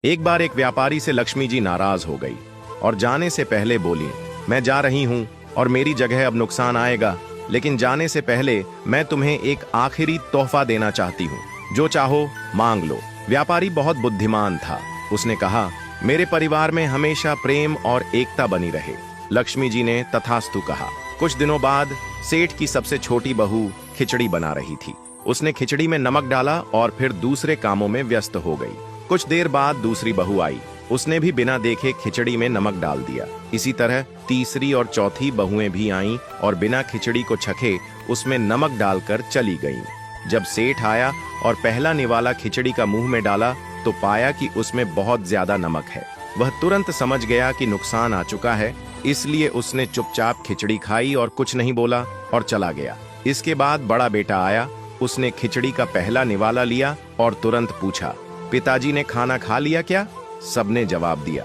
एक बार एक व्यापारी से लक्ष्मी जी नाराज हो गई और जाने से पहले बोली, मैं जा रही हूँ और मेरी जगह अब नुकसान आएगा, लेकिन जाने से पहले मैं तुम्हें एक आखिरी तोहफा देना चाहती हूँ, जो चाहो मांग लो। व्यापारी बहुत बुद्धिमान था। उसने कहा, मेरे परिवार में हमेशा प्रेम और एकता बनी रहे। लक्ष्मी जी ने तथास्तु कहा। कुछ दिनों बाद सेठ की सबसे छोटी बहू खिचड़ी बना रही थी। उसने खिचड़ी में नमक डाला और फिर दूसरे कामों में व्यस्त हो गई। कुछ देर बाद दूसरी बहू आई। उसने भी बिना देखे खिचड़ी में नमक डाल दिया। इसी तरह तीसरी और चौथी बहुएं भी आईं और बिना खिचड़ी को छके उसमें नमक डालकर चली गईं। जब सेठ आया और पहला निवाला खिचड़ी का मुंह में डाला तो पाया कि उसमें बहुत ज्यादा नमक है। वह तुरंत समझ गया कि नुकसान आ चुका है, इसलिए उसने चुपचाप खिचड़ी खाई और कुछ नहीं बोला और चला गया। इसके बाद बड़ा बेटा आया। उसने खिचड़ी का पहला निवाला लिया और तुरंत पूछा, पिताजी ने खाना खा लिया क्या? सबने जवाब दिया,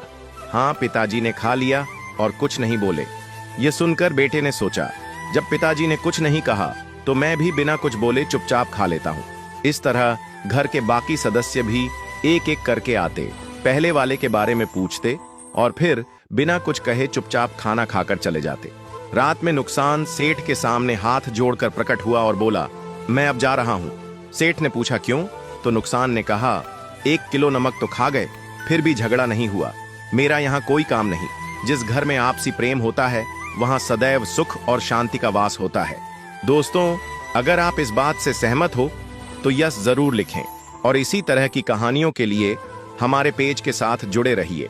हाँ पिताजी ने खा लिया, और कुछ नहीं बोले। यह सुनकर बेटे ने सोचा, जब पिताजी ने कुछ नहीं कहा तो मैं भी बिना कुछ बोले चुपचाप खा लेता हूँ। इस तरह घर के बाकी सदस्य भी एक एक करके आते, पहले वाले के बारे में पूछते और फिर बिना कुछ कहे चुपचाप खाना खाकर चले जाते। रात में नुकसान सेठ के सामने हाथ जोड़कर प्रकट हुआ और बोला, मैं अब जा रहा हूँ। सेठ ने पूछा, क्यों? तो नुकसान ने कहा, 1 किलो नमक तो खा गए, फिर भी झगड़ा नहीं हुआ। मेरा यहाँ कोई काम नहीं। जिस घर में आपसी प्रेम होता है वहां सदैव सुख और शांति का वास होता है। दोस्तों, अगर आप इस बात से सहमत हो तो यस जरूर लिखें और इसी तरह की कहानियों के लिए हमारे पेज के साथ जुड़े रहिए।